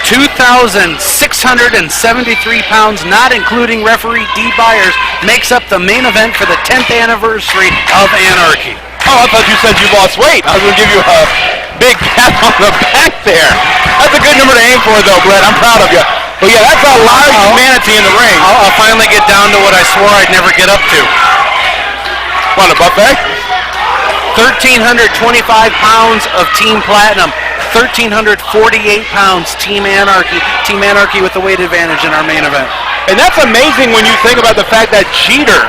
2,673 pounds, not including referee Dee Byers, makes up the main event for the 10th anniversary of Anarchy. Oh, I thought you said you lost weight. I was going to give you a big pat on the back there. That's a good number to aim for, though, Brett. I'm proud of you. But yeah, that's a lot of humanity in the ring. I'll finally get down to what I swore I'd never get up to. What, a buffet? 1,325 pounds of Team Platinum. 1,348 pounds Team Anarchy. Team Anarchy with the weight advantage in our main event. And that's amazing when you think about the fact that Jeter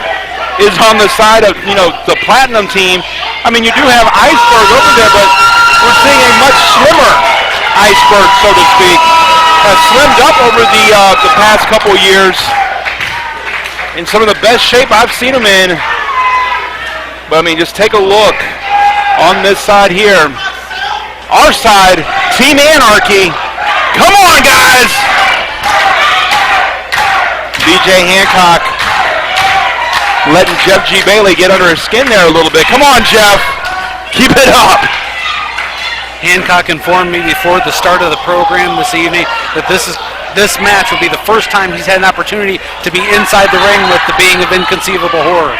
is on the side of, the Platinum team. I mean, you do have Iceberg over there, but we're seeing a much slimmer Iceberg, so to speak. Slimmed up over the past couple years. In some of the best shape I've seen him in. But I mean, just take a look on this side here. Our side, Team Anarchy. Come on, guys! BJ Hancock letting Jeff G. Bailey get under his skin there a little bit. Come on, Jeff. Keep it up. Hancock informed me before the start of the program this evening that this match will be the first time he's had an opportunity to be inside the ring with the being of inconceivable horror.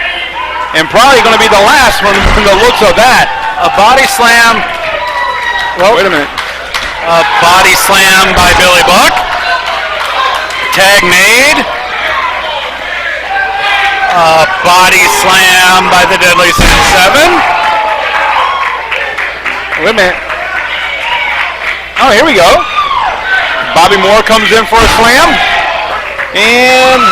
And probably going to be the last one from the looks of that. A body slam. Well, wait a minute. A body slam by Billy Buck. Tag made. A body slam by the Deadly Sin 7. Wait a minute. Oh, here we go. Bobby Moore comes in for a slam. And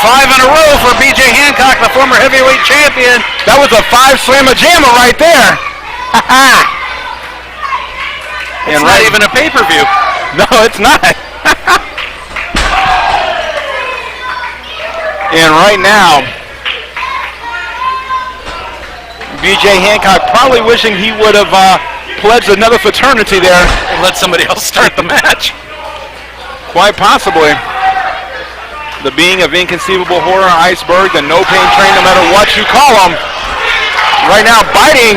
5 in a row for BJ Hancock, the former heavyweight champion. That was a 5-slam-a-jammer right there. It's not even a pay-per-view. No, it's not. And right now, BJ Hancock probably wishing he would have pledged another fraternity there. And let somebody else start the match. Quite possibly. The being of inconceivable horror, Iceberg, the no pain train, no matter what you call him. Right now, biting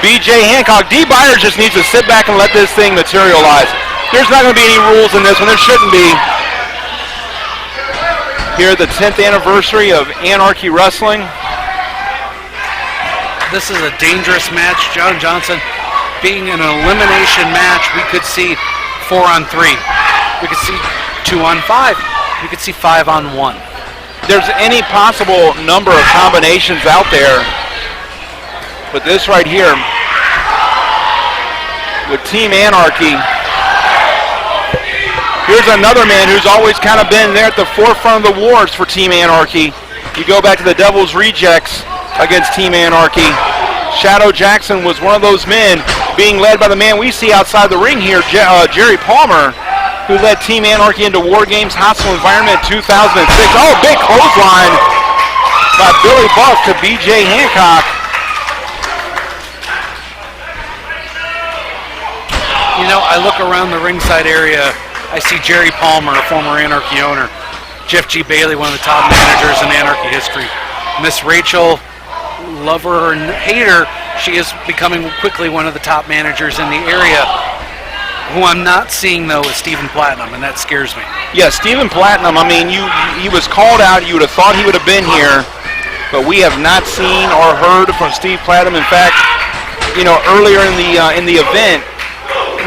BJ Hancock. Dee Byers just needs to sit back and let this thing materialize. There's not going to be any rules in this one. There shouldn't be. Here at the 10th anniversary of Anarchy Wrestling. This is a dangerous match. John Johnson, being an elimination match, we could see 4-on-3. We could see 2-on-5. We could see 5-on-1. There's any possible number of combinations out there. But this right here, with Team Anarchy, here's another man who's always kind of been there at the forefront of the wars for Team Anarchy. You go back to the Devil's Rejects against Team Anarchy. Shadow Jackson was one of those men being led by the man we see outside the ring here, Jerry Palmer, who led Team Anarchy into War Games Hostile Environment in 2006. Oh, big clothesline by Billy Buck to BJ Hancock. I look around the ringside area. I see Jerry Palmer, a former Anarchy owner. Jeff G. Bailey, one of the top managers in Anarchy history. Miss Rachael, lover or hater, she is becoming quickly one of the top managers in the area. Who I'm not seeing, though, is Stephen Platinum, and that scares me. Yeah, Stephen Platinum, I mean, he was called out. You would have thought he would have been here, but we have not seen or heard from Steve Platinum. In fact, earlier in the event,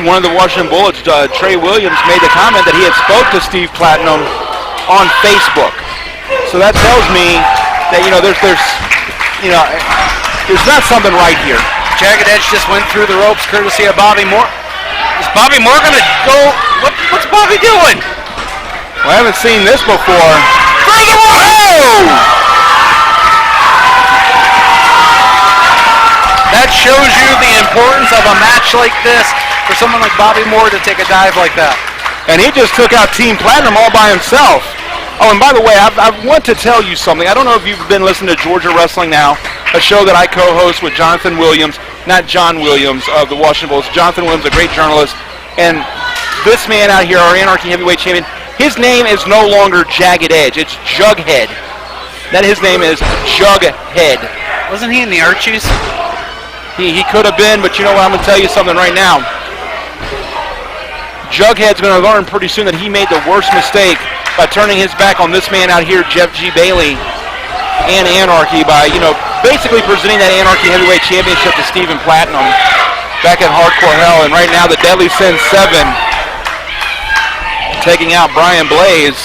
one of the Washington Bullets, Trey Williams, made the comment that he had spoke to Steve Platinum on Facebook. So that tells me that, there's not something right here. Jagged Edge just went through the ropes courtesy of Bobby Moore. Is Bobby Moore going to go? What's Bobby doing? Well, I haven't seen this before. Through the rope! That shows you the importance of a match like this for someone like Bobby Moore to take a dive like that. And he just took out Team Platinum all by himself. Oh, and by the way, I want to tell you something. I don't know if you've been listening to Georgia Wrestling Now, a show that I co-host with Jonathan Williams, not John Williams of the Washington Bullets. Jonathan Williams, a great journalist. And this man out here, our Anarchy Heavyweight Champion, his name is no longer Jagged Edge. It's Jughead. That his name is Jughead. Wasn't he in the Archies? He could have been, but you know what? I'm going to tell you something right now. Jughead's going to learn pretty soon that he made the worst mistake by turning his back on this man out here, Jeff G. Bailey, and Anarchy by, basically presenting that Anarchy Heavyweight Championship to Stephen Platinum back at Hardcore Hell. And right now the Deadly Sin 7 taking out Brian Blaze.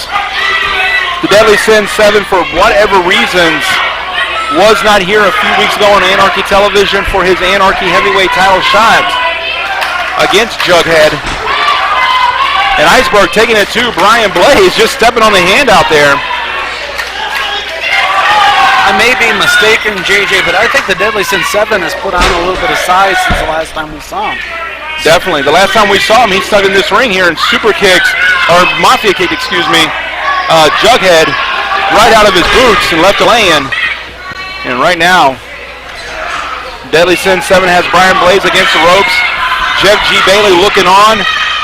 The Deadly Sin 7, for whatever reasons, was not here a few weeks ago on Anarchy Television for his Anarchy Heavyweight title shot against Jughead. And Iceberg taking it to Brian Blaze, just stepping on the hand out there. I may be mistaken, JJ, but I think the Deadly Sin 7 has put on a little bit of size since the last time we saw him. Definitely. The last time we saw him, he stuck in this ring here and super kicks, or Mafia kick, Jughead right out of his boots and left a lay-in. And right now, Deadly Sin 7 has Brian Blaze against the ropes. Jeff G. Bailey looking on.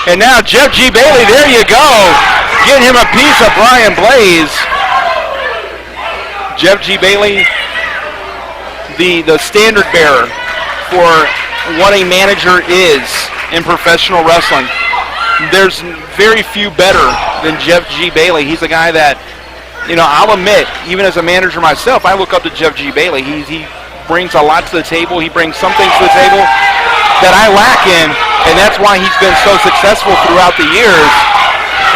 And now Jeff G. Bailey, there you go, getting him a piece of Brian Blaze. Jeff G. Bailey, the standard bearer for what a manager is in professional wrestling. There's very few better than Jeff G. Bailey. He's a guy that, I'll admit, even as a manager myself, I look up to Jeff G. Bailey. He brings a lot to the table. He brings some things to the table that I lack in, and that's why he's been so successful throughout the years.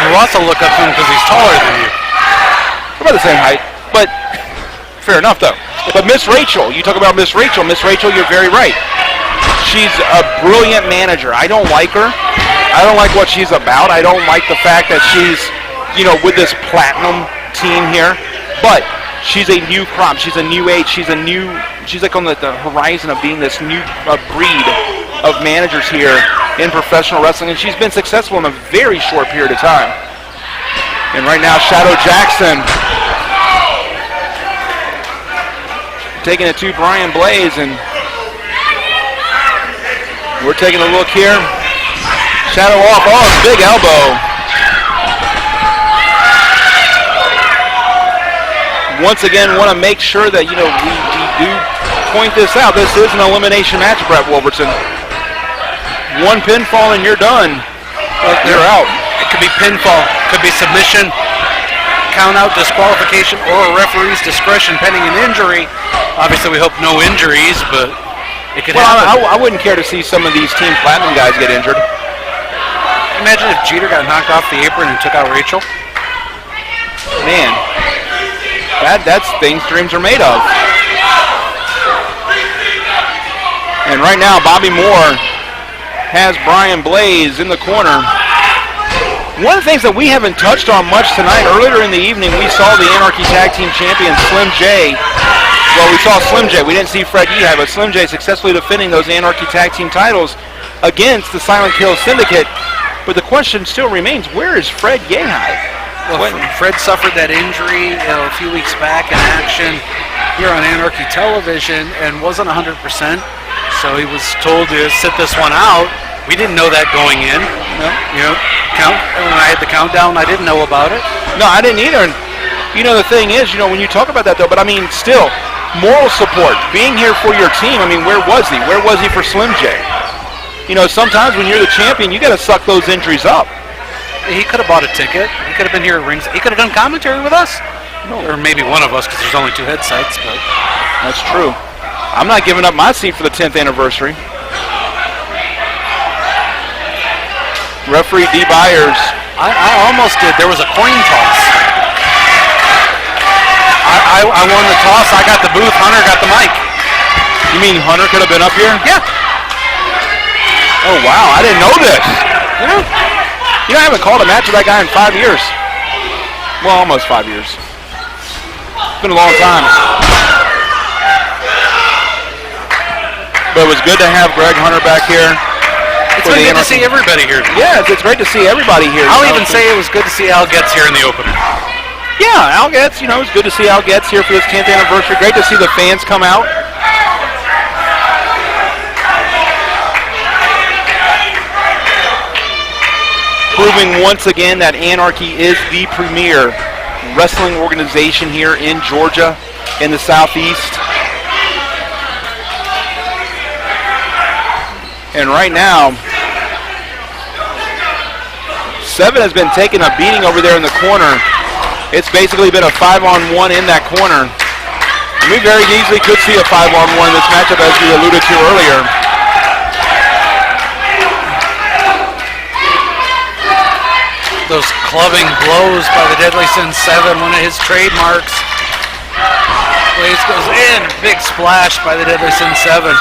You also look up to him because he's taller than you. We're about the same height, but fair enough, though. But Miss Rachael, you talk about Miss Rachael. Miss Rachael, you're very right. She's a brilliant manager. I don't like her. I don't like what she's about. I don't like the fact that she's, with this Platinum team here. But she's a new crop. She's a new age. She's like on the horizon of being this new breed of managers here in professional wrestling. And she's been successful in a very short period of time. And right now, Shadow Jackson taking it to Brian Blaze, and we're taking a look here. Shadow off, big elbow. Once again, want to make sure that, we do point this out. This is an elimination match, Brett Wolverton. One pinfall and you're done. You're out. It could be pinfall, could be submission, count out, disqualification, or a referee's discretion pending an injury. Obviously, we hope no injuries, but it could happen. I wouldn't care to see some of these Team Platinum guys get injured. Imagine if Jeter got knocked off the apron and took out Rachael. Man, that's things dreams are made of. And right now, Bobby Moore has Brian Blaze in the corner. One of the things that we haven't touched on much tonight, earlier in the evening, we saw the Anarchy Tag Team Champion, Slim J. Well, we saw Slim J. We didn't see Fred Yehai, but Slim J successfully defending those Anarchy Tag Team titles against the Silent Kill Syndicate. But the question still remains, where is Fred Yehai? Well, Fred suffered that injury a few weeks back in action here on Anarchy Television and wasn't 100%, so he was told to sit this one out. We didn't know that going in. No. When I had the countdown, I didn't know about it. No, I didn't either. And, the thing is, when you talk about that, though, but I mean, still, moral support, being here for your team, where was he? Where was he for Slim J? Sometimes when you're the champion, you got to suck those injuries up. He could have bought a ticket. He could have been here at rings. He could have done commentary with us. No. Or maybe one of us, because there's only 2 head sites. But that's true. I'm not giving up my seat for the 10th anniversary. Referee Dee Byers. I almost did. There was a coin toss. I won the toss. I got the booth. Hunter got the mic. You mean Hunter could have been up here? Yeah. Oh, wow. I didn't know this. I haven't called a match with that guy in 5 years. Well, almost 5 years. It's been a long time. But it was good to have Greg Hunter back here. It's been good to see everybody here. Yeah, it's great to see everybody here. I'll even say it was good to see Al Getz here in the opener. Yeah, Al Getz, it's good to see Al Getz here for this 10th anniversary. Great to see the fans come out. Proving once again that Anarchy is the premier wrestling organization here in Georgia, in the Southeast. And right now, 7 has been taking a beating over there in the corner. It's basically been a 5-on-1 in that corner. And we very easily could see a 5-on-1 in this matchup, as we alluded to earlier. Those clubbing blows by the Deadly Sin 7, one of his trademarks. Blaze goes in, big splash by the Deadly Sin 7.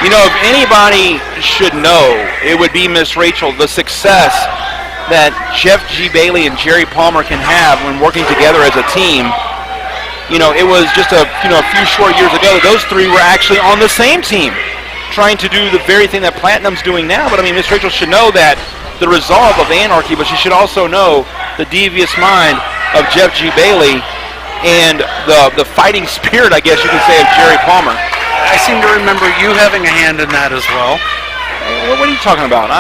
You know, if anybody should know, it would be Miss Rachael, the success that Jeff G. Bailey and Jerry Palmer can have when working together as a team. You know, it was just a few short years ago that those 3 were actually on the same team, trying to do the very thing that Platinum's doing now. But I mean, Miss Rachael should know that the resolve of Anarchy, but she should also know the devious mind of Jeff G. Bailey and the fighting spirit, I guess you could say, of Jerry Palmer. I seem to remember you having a hand in that as well. What are you talking about?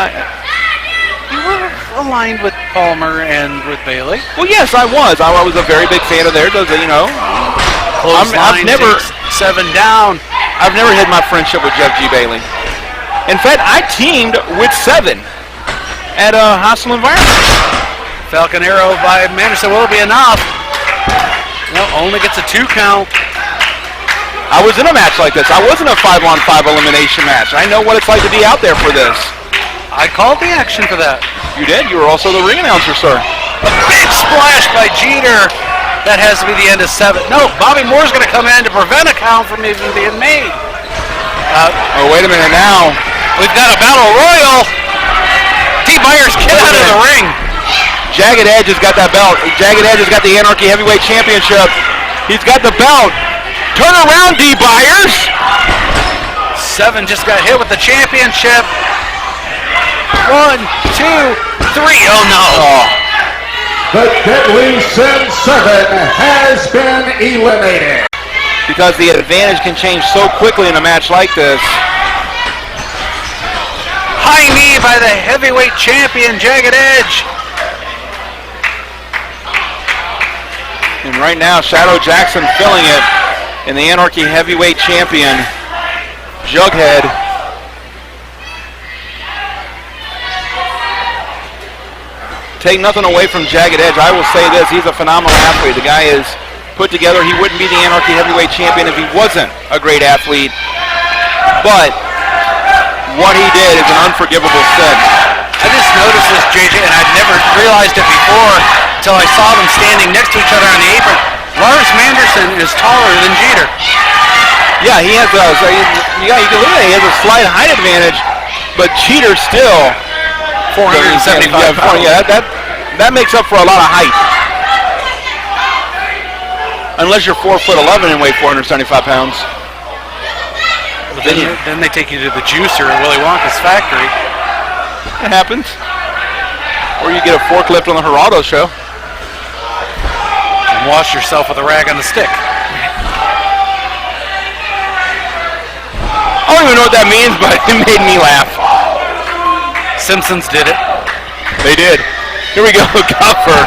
You were aligned with Palmer and with Bailey. Well, yes, I was. I was a very big fan of theirs. You know, I've never 7 down. I've never hid my friendship with Jeff G. Bailey. In fact, I teamed with 7 at a hostile environment. Falcon Arrow by Manderson. Will it be enough? No, only gets a 2 count. I was in a match like this. I was in a 5-on-5 elimination match. I know what it's like to be out there for this. I called the action for that. You did? You were also the ring announcer, sir. A big splash by Jeter. That has to be the end of 7. No, Bobby Moore's going to come in to prevent a count from even being made. Oh, wait a minute now. We've got a battle royal. Dee Byers, get out of the ring. Jagged Edge has got that belt. Jagged Edge has got the Anarchy Heavyweight Championship. He's got the belt. Turn around, Dee Byers. 7 just got hit with the championship. 1, 2, 3. Oh no. Oh. The Deadly Sin 7 has been eliminated. Because the advantage can change so quickly in a match like this. High knee by the heavyweight champion, Jagged Edge. And right now, Shadow Jackson filling it. And the Anarchy Heavyweight Champion, Jughead. Take nothing away from Jagged Edge. I will say this, he's a phenomenal athlete. The guy is put together. He wouldn't be the Anarchy Heavyweight Champion if he wasn't a great athlete. But what he did is an unforgivable sin. I just noticed this, JJ, and I'd never realized it before until I saw them standing next to each other on the apron. Lars Manderson is taller than Jeter. Yeah, he has a, you can look at it, he has a slight height advantage, but Jeter still 475 pounds. Yeah, that makes up for a lot of height. Unless you're 4'11" and weigh 475 pounds. Then they take you to the juicer at Willy Wonka's factory. It happens. Or you get a forklift on the Geraldo show. And wash yourself with a rag on a stick. I don't even know what that means, but it made me laugh. Simpsons did it. They did. Here we go, Cuffer.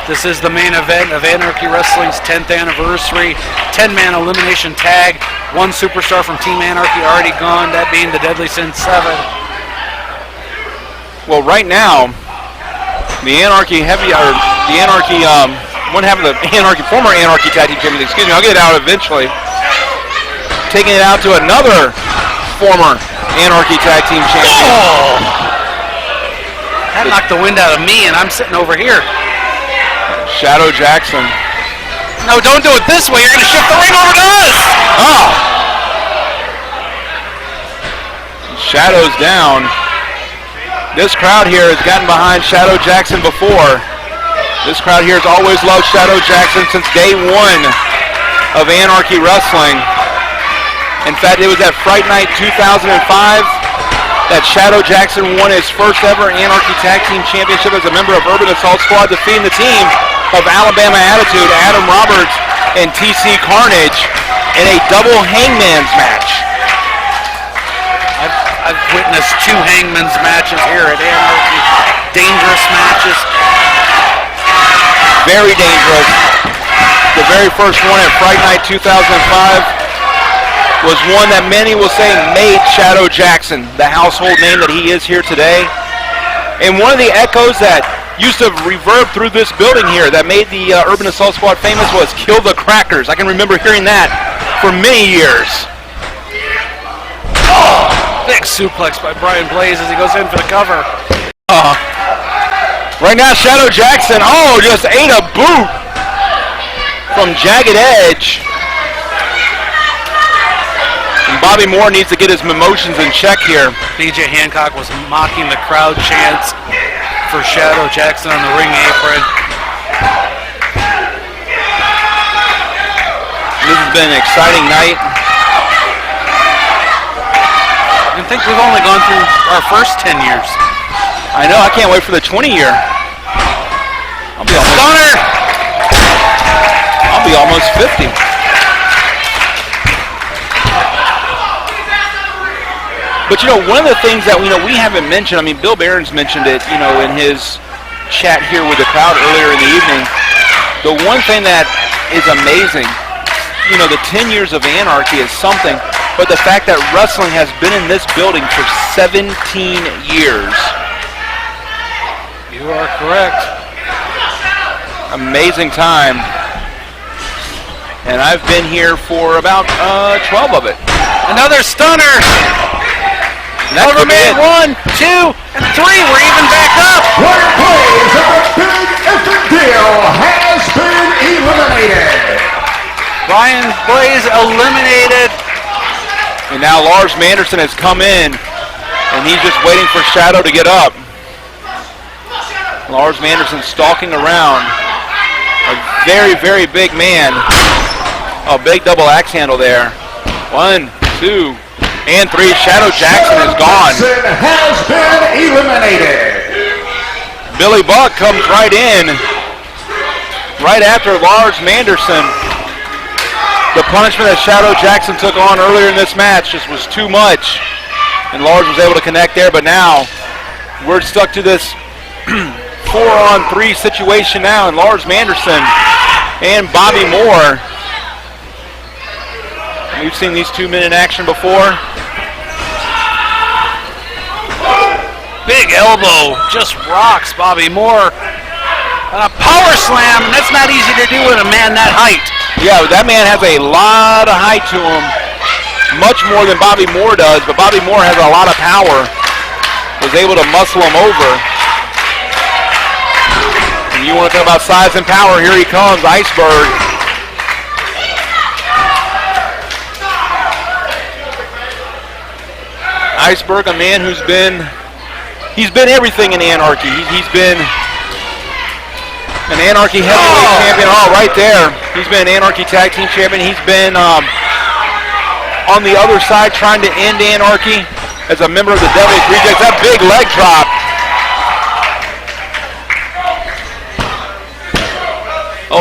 This is the main event of Anarchy Wrestling's 10th anniversary. 10-man elimination tag. One superstar from Team Anarchy already gone, that being the Deadly Sin 7. Well, right now, the Anarchy one half of the former Anarchy Tag Team Champions, excuse me, I'll get it out eventually. Taking it out to another former Anarchy Tag Team Champion. Oh! That knocked the wind out of me, and I'm sitting over here. Shadow Jackson. No, don't do it this way. You're going to shift the ring over to us. Oh! Shadow's down. This crowd here has gotten behind Shadow Jackson before. This crowd here has always loved Shadow Jackson since day one of Anarchy Wrestling. In fact, it was at Fright Night 2005 that Shadow Jackson won his first ever Anarchy Tag Team Championship as a member of Urban Assault Squad, defeating the team of Alabama Attitude, Adam Roberts and TC Carnage in a double hangman's match. I've witnessed 2 hangman's matches here at Anarchy. Dangerous matches. Very dangerous. The very first one at Fright Night 2005 was one that many will say made Shadow Jackson the household name that he is here today. And one of the echoes that used to reverb through this building here that made the Urban Assault Squad famous was "Kill the Crackers." I can remember hearing that for many years. Oh, big suplex by Brian Blaze as he goes in for the cover. Right now, Shadow Jackson, just ate a boot from Jagged Edge. And Bobby Moore needs to get his emotions in check here. BJ Hancock was mocking the crowd chants for Shadow Jackson on the ring apron. This has been an exciting night. I think we've only gone through our first 10 years. I know, I can't wait for the 20 year. I'll be almost 50. But one of the things that we haven't mentioned, I mean, Bill Barron's mentioned it, in his chat here with the crowd earlier in the evening. The one thing that is amazing, the 10 years of Anarchy is something, but the fact that wrestling has been in this building for 17 years. You are correct. Amazing time. And I've been here for about 12 of it. Another stunner. Overman 1, 2, and 3. We're even back up. One Blaze of the Big Effort Deal has been eliminated. Brian Blaze eliminated. And now Lars Manderson has come in, and he's just waiting for Shadow to get up. Lars Manderson stalking around. A very, very big man. A big double axe handle there. 1, 2, and 3. Shadow Jackson is gone. Jackson has been eliminated. Billy Buck comes right in, right after Lars Manderson. The punishment that Shadow Jackson took on earlier in this match just was too much, and Lars was able to connect there, but now we're stuck to this 4-on-3 situation now, and Lars Manderson and Bobby Moore. We've seen these two men in action before. Big elbow just rocks Bobby Moore. And a power slam, and that's not easy to do with a man that height. Yeah, that man has a lot of height to him, much more than Bobby Moore does, but Bobby Moore has a lot of power, was able to muscle him over. And you want to talk about size and power, here he comes, Iceberg. Iceberg, a man who's been everything in Anarchy. He's been an Anarchy heavyweight champion. Right there. He's been an Anarchy tag team champion. He's been on the other side trying to end Anarchy as a member of the Devil's Rejects. That big leg drop.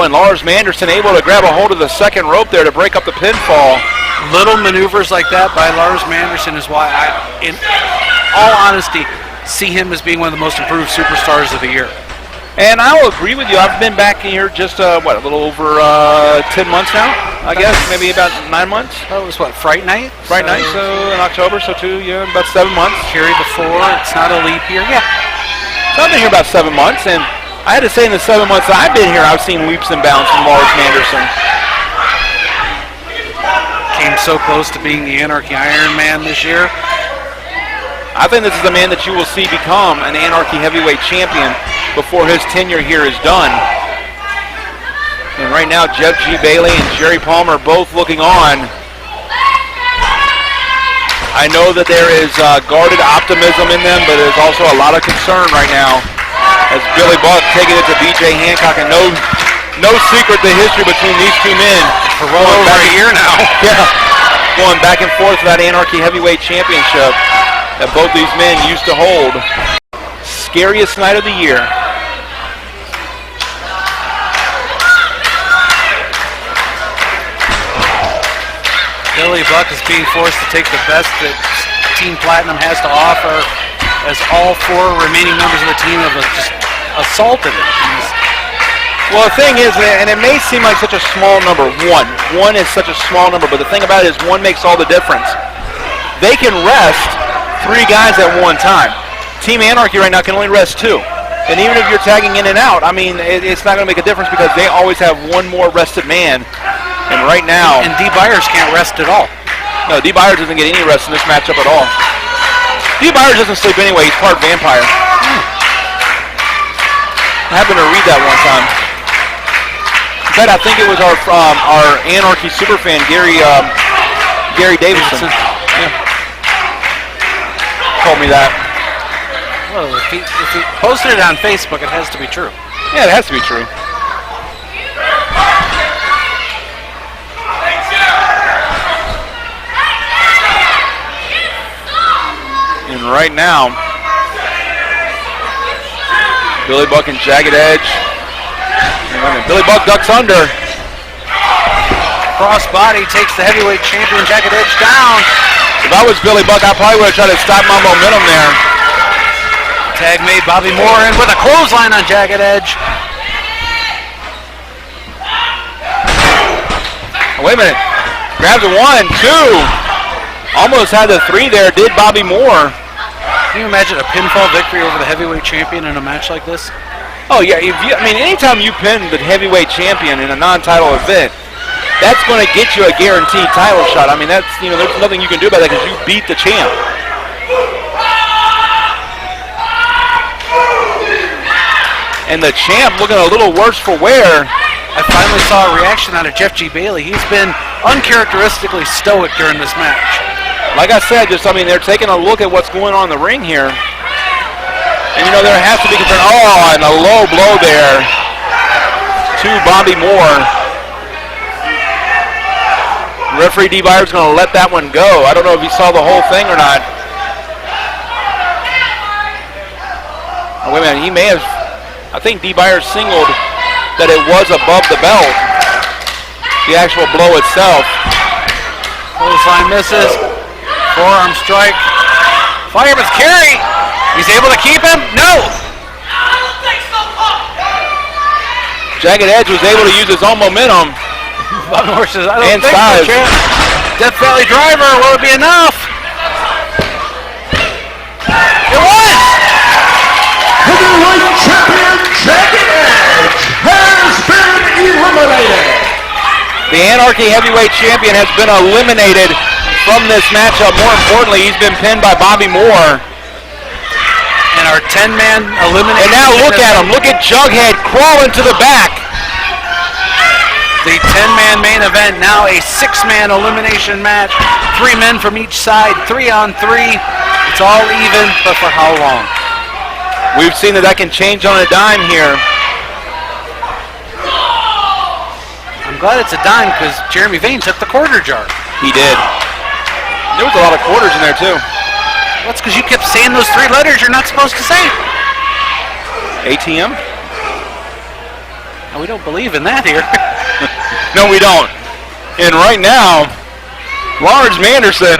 And Lars Manderson able to grab a hold of the second rope there to break up the pinfall. Little maneuvers like that by Lars Manderson is why I, in all honesty, see him as being one of the most improved superstars of the year. And I'll agree with you. I've been back here just, a little over 10 months now, I guess. Maybe about 9 months. That was Fright Night? Fright Night, so in October, so about 7 months. Carry before, it's not a leap year. Yeah. So I've been here about 7 months, and I had to say in the 7 months that I've been here, I've seen leaps and bounds from Lars Manderson. Came so close to being the Anarchy Iron Man this year. I think this is a man that you will see become an Anarchy heavyweight champion before his tenure here is done. And right now, Jeff G. Bailey and Jerry Palmer both looking on. I know that there is guarded optimism in them, but there's also a lot of concern right now as Billy Buck taking it to BJ Hancock, and no secret the history between these two men. For well over a year now. Yeah, going back and forth for that Anarchy heavyweight championship that both these men used to hold. Scariest night of the year. Billy Buck is being forced to take the best that Team Platinum has to offer, as all 4 remaining members of the team have just assaulted it. Well, the thing is, and it may seem like such a small number, one is such a small number, but the thing about it is one makes all the difference. They can rest 3 guys at one time. Team Anarchy right now can only rest 2. And even if you're tagging in and out, I mean, it's not going to make a difference because they always have one more rested man. And right now... And Dee Byers can't rest at all. No, Dee Byers doesn't get any rest in this matchup at all. Dee Byers doesn't sleep anyway. He's part vampire. I happened to read that one time. In fact, I think it was our Anarchy superfan, Gary Davidson. Yeah. Told me that. Well, if he posted it on Facebook, it has to be true. Yeah, it has to be true. And right now, Billy Buck and Jagged Edge. And Billy Buck ducks under. Crossbody takes the heavyweight champion Jagged Edge down. If I was Billy Buck, I probably would have tried to stop my momentum there. Tag made, Bobby Moore in with a clothesline on Jagged Edge. Oh, wait a minute. Grabs a 1, 2. Almost had the 3 there, did Bobby Moore. Can you imagine a pinfall victory over the heavyweight champion in a match like this? Oh, yeah. I mean, anytime you pin the heavyweight champion in a non-title event, that's going to get you a guaranteed title shot. I mean, that's, there's nothing you can do about that because you beat the champ. And the champ looking a little worse for wear. I finally saw a reaction out of Jeff G. Bailey. He's been uncharacteristically stoic during this match. Like I said, they're taking a look at what's going on in the ring here. And, there has to be concern. Oh, and a low blow there to Bobby Moore. Referee Dee Byers is going to let that one go. I don't know if he saw the whole thing or not. Oh, wait a minute, he may have... I think Dee Byers singled that it was above the belt, the actual blow itself. Clothesline misses. Forearm strike. Fireman's carry. He's able to keep him? No. Jagged Edge was able to use his own momentum. Bobby Moore says, I don't and think size. so, champ. Death Valley Driver, will it be enough? It was! Heavyweight champion Jagged Edge has been eliminated. The Anarchy heavyweight champion has been eliminated from this matchup. More importantly, he's been pinned by Bobby Moore. And our 10-man elimination. And now look at him. Look at Jughead crawling to the back. The 10-man main event, now a 6-man elimination match. 3 men from each side, 3-on-3. It's all even, but for how long? We've seen that can change on a dime here. I'm glad it's a dime because Jeremy Vane took the quarter jar. He did. There was a lot of quarters in there too. That's because you kept saying those 3 letters you're not supposed to say. ATM? No, we don't believe in that here. No, we don't. And right now, Lars Manderson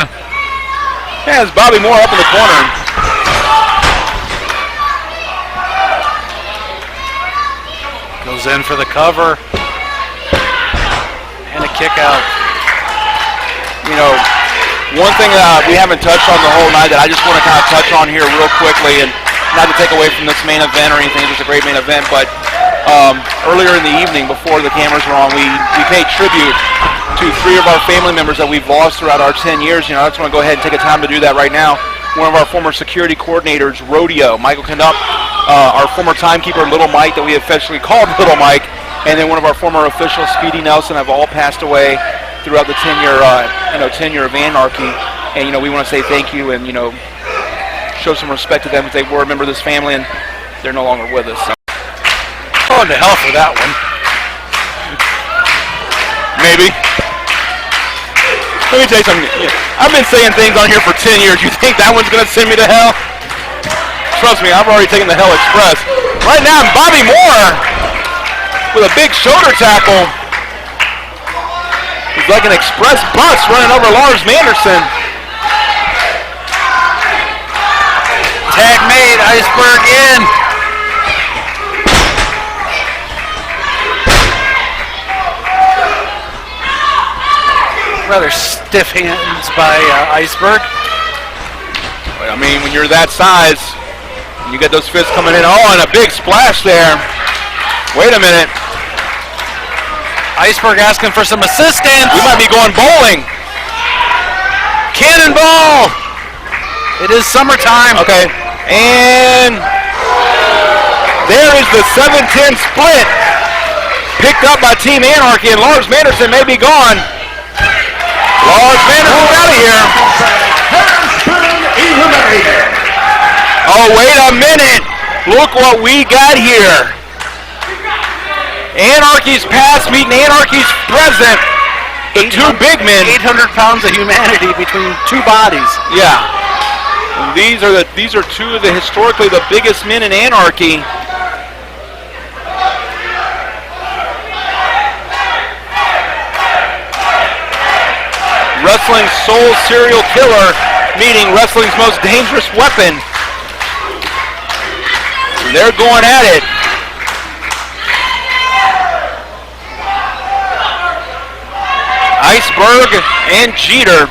has Bobby Moore up in the corner. Goes in for the cover. And a kick out. One thing that we haven't touched on the whole night that I just want to kind of touch on here real quickly, and not to take away from this main event or anything, it's a great main event, but earlier in the evening before the cameras were on, we paid tribute to 3 of our family members that we've lost throughout our 10 years. I just want to go ahead and take a time to do that right now. One of our former security coordinators, Rodeo, Michael Canuck, our former timekeeper, Little Mike, that we officially called Little Mike, and then one of our former officials, Speedy Nelson, have all passed away throughout the tenure of Anarchy. And, we want to say thank you and, show some respect to them as they were a member of this family, and they're no longer with us. So. Going to hell for that one. Maybe. Let me tell you something. I've been saying things on here for 10 years. You think that one's going to send me to hell? Trust me, I've already taken the Hell Express. Right now, Bobby Moore with a big shoulder tackle. It's like an express bus running over Lars Manderson. Tag made, Iceberg in. Rather stiff hands by Iceberg. I mean, when you're that size, you get those fists coming in. Oh, and a big splash there. Wait a minute. Iceberg asking for some assistance. We might be going bowling. Cannonball. It is summertime. Okay. And there is the 7-10 split. Picked up by Team Anarchy, and Lars Manderson may be gone. Lars Manderson out of here. Has been eliminated. Oh, wait a minute. Look what we got here. Anarchy's past meeting Anarchy's present. The two big men. 800 pounds of humanity between two bodies. Yeah. And these are two of the historically the biggest men in Anarchy. Wrestling's sole serial killer meeting wrestling's most dangerous weapon. They're going at it. Iceberg and Jeter.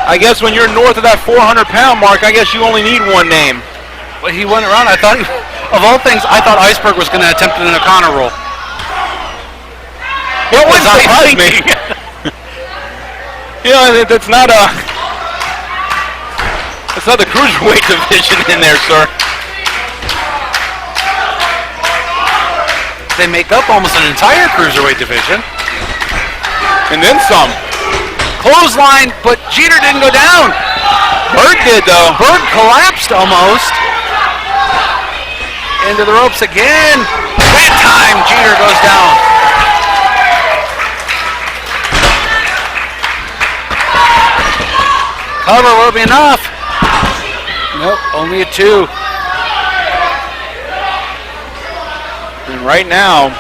I guess when you're north of that 400-pound mark, I guess you only need one name. Well, he went around. I thought, of all things, I thought Iceberg was going to attempt an O'Connor roll. What was surprise me? You know, that's not a. It's not the cruiserweight division in there, sir. They make up almost an entire cruiserweight division. And then some. Clothesline, but Jeter didn't go down. Bird did, though. Bird collapsed almost. Into the ropes again. That time, Jeter goes down. Cover will be enough. Nope, only a 2. And right now,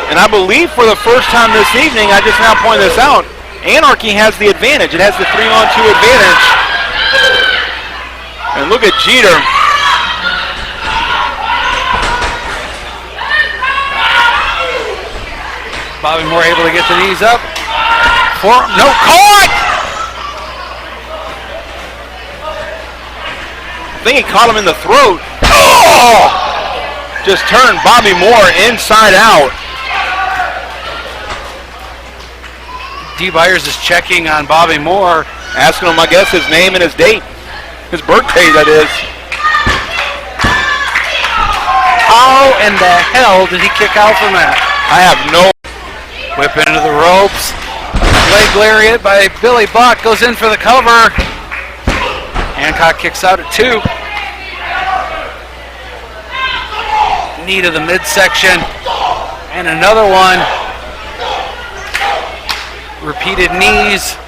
and I believe for the first time this evening, I just now point this out, Anarchy has the advantage. It has the 3-on-2 advantage. And look at Jeter. Bobby Moore able to get the knees up. No, caught! I think he caught him in the throat. Oh! Just turned Bobby Moore inside out. Dee Byers is checking on Bobby Moore. Asking him, I guess, his name and his date. His birthday, that is. How in the hell did he kick out from that? I have no. Whip into the ropes. Leg lariat by Billy Buck goes in for the cover. Hancock kicks out at 2. Knee to the midsection. And another one. Repeated knees.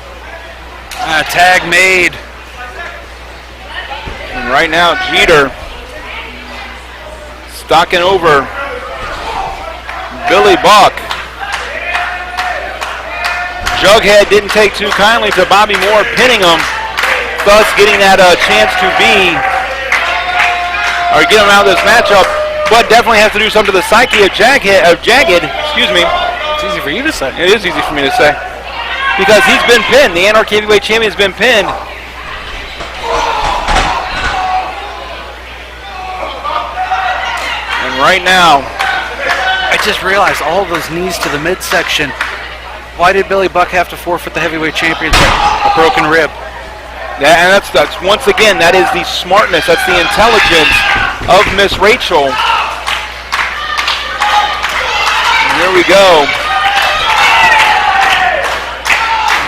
Tag made. And right now, Jeter stalking over Billy Buck. Jughead didn't take too kindly to Bobby Moore pinning him, thus getting that chance to get him out of this matchup, but definitely has to do something to the psyche of Jagged, excuse me. It's easy for you to say. It is easy for me to say. Because he's been pinned. The Anarchy Heavyweight Champion has been pinned. And right now, I just realized all those knees to the midsection. Why did Billy Buck have to forfeit the heavyweight championship? A broken rib. Yeah, and that's once again, that is the smartness, that's the intelligence of Miss Rachael. And here we go.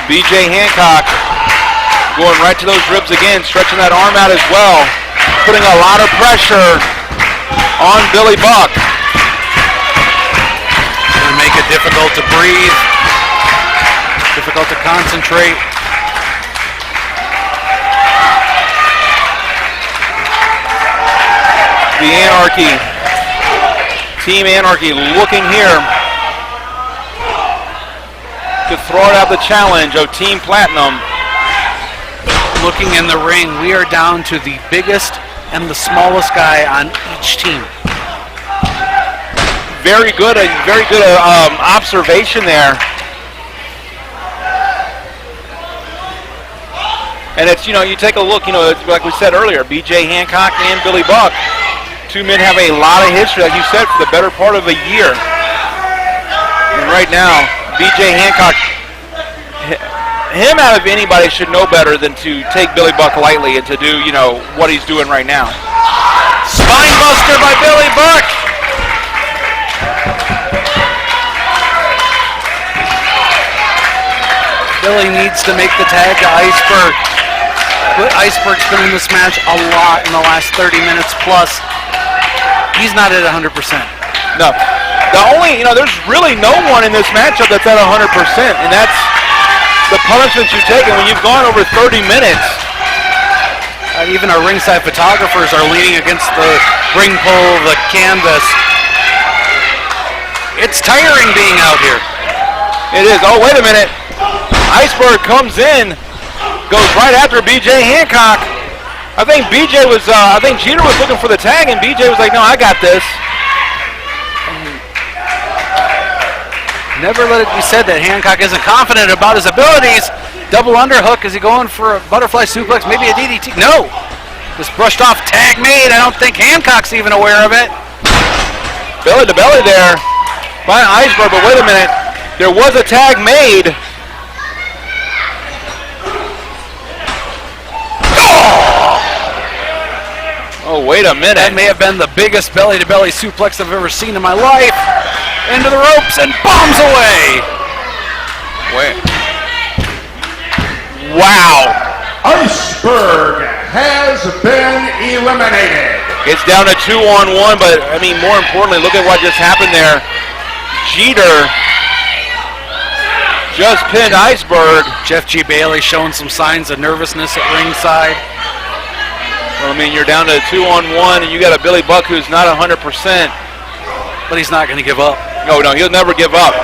BJ Hancock going right to those ribs again, stretching that arm out as well, putting a lot of pressure on Billy Buck. Gonna make it difficult to breathe. Difficult to concentrate. The Anarchy, Team Anarchy looking here to throw out the challenge of Team Platinum. Looking in the ring, we are down to the biggest and the smallest guy on each team. Very good observation there. And it's, you take a look, it's like we said earlier, B.J. Hancock and Billy Buck. Two men have a lot of history, like you said, for the better part of a year. And right now, B.J. Hancock, him out of anybody should know better than to take Billy Buck lightly and to do, what he's doing right now. Spine buster by Billy Buck. Billy needs to make the tag to Iceberg. But Iceberg's been in this match a lot in the last 30 minutes plus. He's not at 100%. No. The only, there's really no one in this matchup that's at 100%, and that's the punishments you take. And when you've gone over 30 minutes, even our ringside photographers are leaning against the ring pole, the canvas. It's tiring being out here. It is. Oh, wait a minute. Iceberg comes in, goes right after B.J. Hancock. I think Jeter was looking for the tag, and B.J. was like, no, I got this. Never let it be said that Hancock isn't confident about his abilities. Double underhook. Is he going for a butterfly suplex? Maybe a DDT? No. Just brushed off, tag made. I don't think Hancock's even aware of it. Belly to belly there by Iceberg, but wait a minute. There was a tag made. Oh, wait a minute. That may have been the biggest belly-to-belly suplex I've ever seen in my life. Into the ropes and bombs away. Wait. Wow. Iceberg has been eliminated. It's down to 2-on-1, but, more importantly, look at what just happened there. Jeter just pinned Iceberg. Jeff G. Bailey showing some signs of nervousness at ringside. Well, you're down to 2-on-1, and you got a Billy Buck who's not 100%. But he's not going to give up. No, he'll never give up.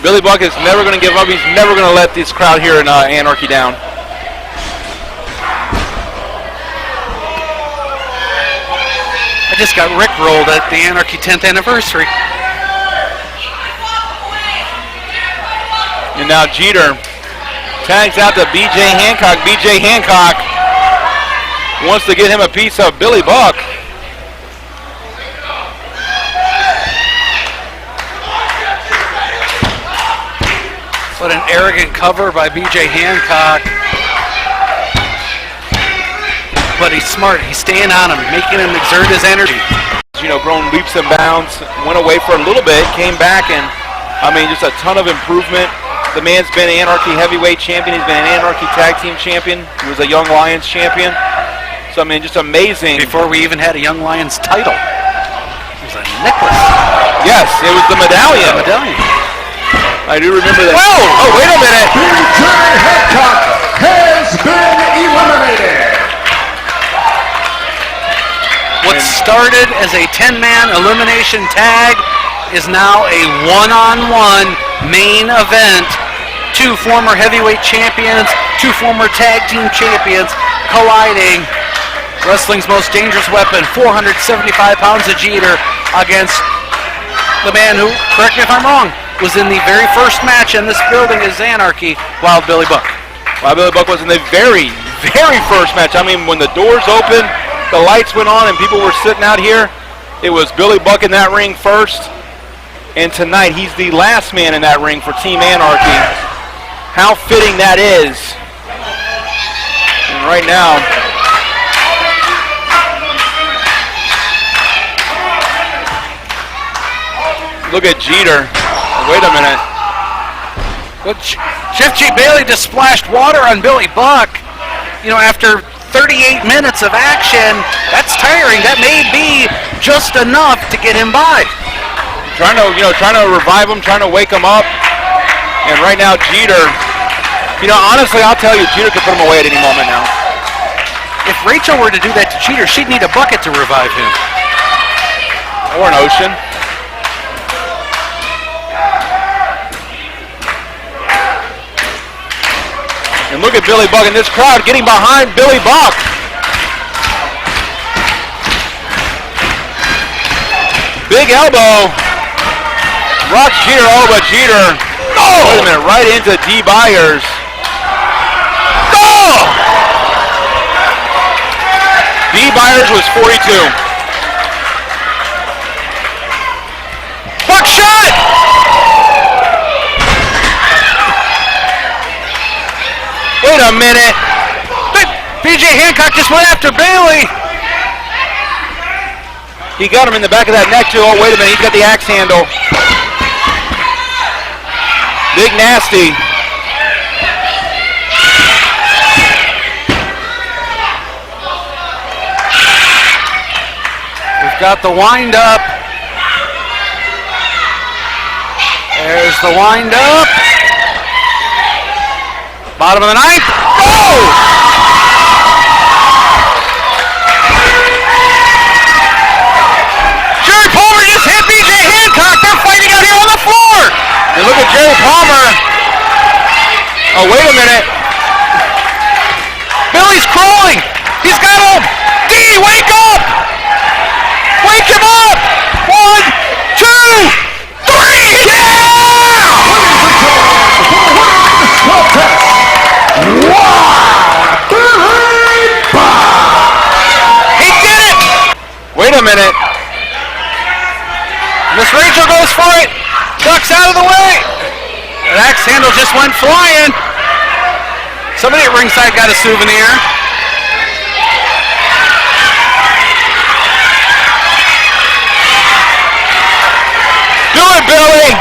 Billy Buck is never going to give up. He's never going to let this crowd here in Anarchy down. I just got rickrolled at the Anarchy 10th anniversary. And now Jeter tags out to B.J. Hancock. B.J. Hancock wants to get him a piece of Billy Buck. What an arrogant cover by B.J. Hancock. But he's smart. He's staying on him, making him exert his energy. Grown leaps and bounds. Went away for a little bit, came back, and just a ton of improvement. The man's been Anarchy heavyweight champion. He's been an Anarchy tag team champion. He was a Young Lions champion. So, just amazing. Before we even had a Young Lions title. It was a necklace. Yes, it was the medallion. The medallion. I do remember that. Whoa! Oh, wait a minute. B.J. Hancock has been eliminated. What started as a 10-man elimination tag is now a one-on-one main event. Two former heavyweight champions, two former tag team champions colliding. Wrestling's most dangerous weapon, 475 pounds of Jeter against the man who, correct me if I'm wrong, was in the very first match in this building as Anarchy, Wild Billy Buck. Wild Billy Buck was in the very, very first match. When the doors opened, the lights went on, and people were sitting out here, it was Billy Buck in that ring first. And tonight, he's the last man in that ring for Team Anarchy. How fitting that is. And right now, look at Jeter. Wait a minute. Well, Jeff G. Bailey just splashed water on Billy Buck. After 38 minutes of action, that's tiring. That may be just enough to get him by. Trying to revive him, trying to wake him up. And right now, Jeter, honestly, I'll tell you, Jeter could put him away at any moment now. If Rachael were to do that to Jeter, she'd need a bucket to revive him. Or an ocean. And look at Billy Buck and this crowd getting behind Billy Buck. Big elbow. Rocks Jeter, oh, but Jeter, wait a minute, right into Dee Byers. Oh! Dee Byers was 42. Buckshot! Wait a minute. BJ Hancock just went after Bailey. He got him in the back of that neck too. Oh, wait a minute, he's got the axe handle. Big nasty. We've got the wind up. There's the wind up. Bottom of the ninth. Oh! Jerry Palmer just hit BJ Hancock. They're fighting out here on the floor. And look at Jerry Palmer. Oh, wait a minute. Billy's crawling. He's got him. Dee, wake up. Wake him up. 1, 2, 3. Yeah! He did it. Wait a minute. Miss Rachael goes for it. Ducks out of the way. That axe handle just went flying. Somebody at ringside got a souvenir. Do it, Billy.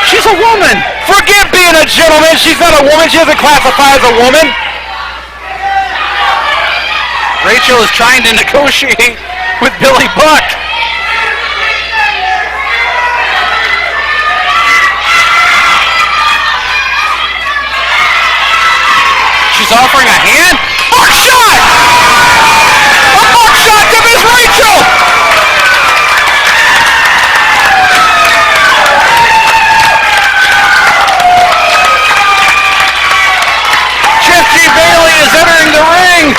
She's a woman. Forget being a gentleman. She's not a woman. She doesn't classify as a woman. Rachael is trying to negotiate with Billy Buck. She's offering a hand. Buckshot! A buckshot to Miss Rachael! Jeff G. Bailey is entering the ring.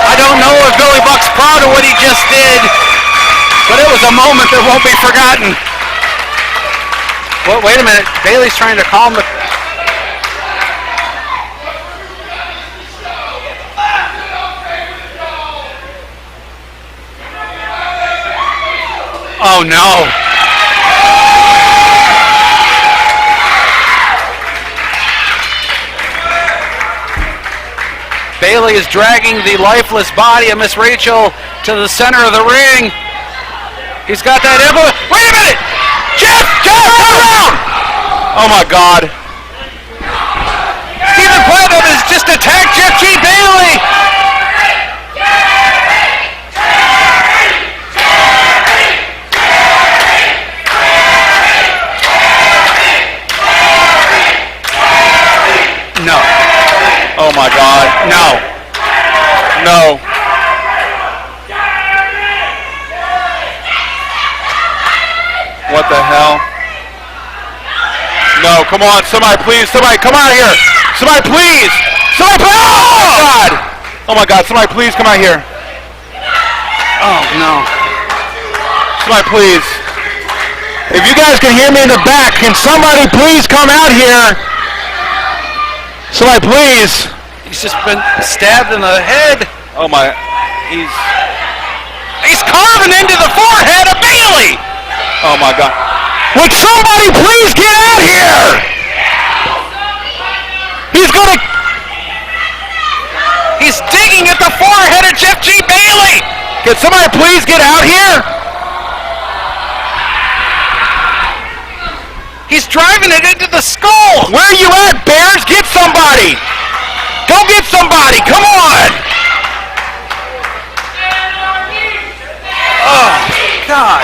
I don't know if Billy Buck's proud of what he just did, but it was a moment that won't be forgotten. Well, wait a minute. Bailey's trying to calm the... Oh, no. Bailey is dragging the lifeless body of Miss Rachael to the center of the ring. He's got that elbow. Wait a minute! Jeff! Jeff, turn around! Oh my God. Stephen Platinum has just attacked Jeff G. Bailey! No. Oh my God. No. No. What the hell? No, come on, somebody please, somebody come out here. Somebody please. Somebody please. Oh my God. Oh my God, somebody please come out here. Oh, no. Somebody please. If you guys can hear me in the back, can somebody please come out here? Somebody please. He's just been stabbed in the head. Oh my, He's carving into the forehead of Bailey! oh my God. Would somebody please get out here? He's digging at the forehead of Jeff G. Bailey! Can somebody please get out here? He's driving it into the skull! Where are you at, Bears? Get somebody! Go get somebody! Come on! Oh, God.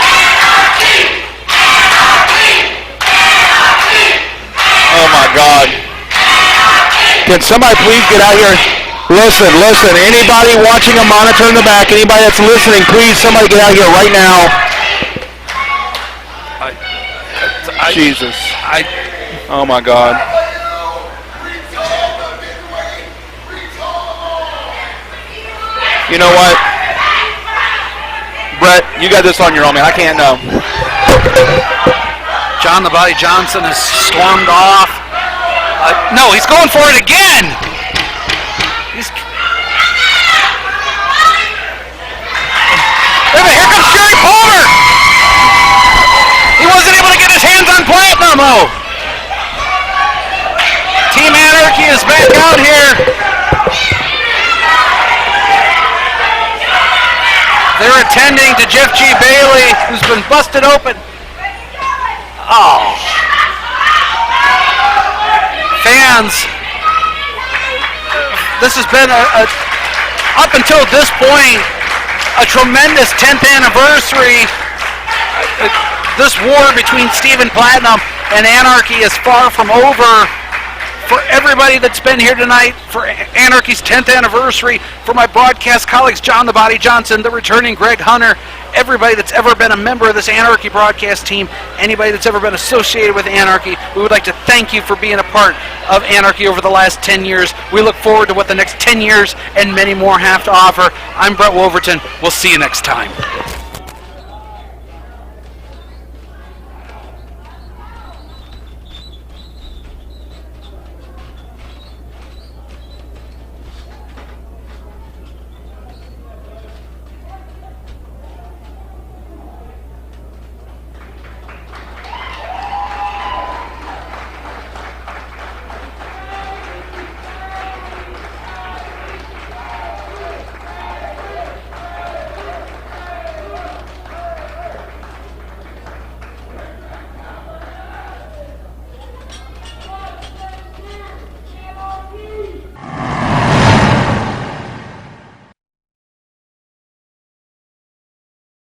Oh my God. Can somebody please get out here? Listen, anybody watching a monitor in the back, anybody that's listening, please somebody get out here right now. Jesus. Oh my God. You know what? Brett, you got this on your own, man. I can't know. John the Body Johnson is stormed off. No, he's going for it again. Here comes Jerry Palmer. He wasn't able to get his hands on Platinum. Oh. Team Anarchy is back out here. They're attending to Jeff G. Bailey, who's been busted open. Oh. Fans, this has been up until this point, a tremendous 10th anniversary. This war between Stephen Platinum and Anarchy is far from over. For everybody that's been here tonight, for Anarchy's 10th anniversary, for my broadcast colleagues, John the Body Johnson, the returning Greg Hunter, everybody that's ever been a member of this Anarchy broadcast team, anybody that's ever been associated with Anarchy, we would like to thank you for being a part of Anarchy over the last 10 years. We look forward to what the next 10 years and many more have to offer. I'm Brett Wolverton. We'll see you next time.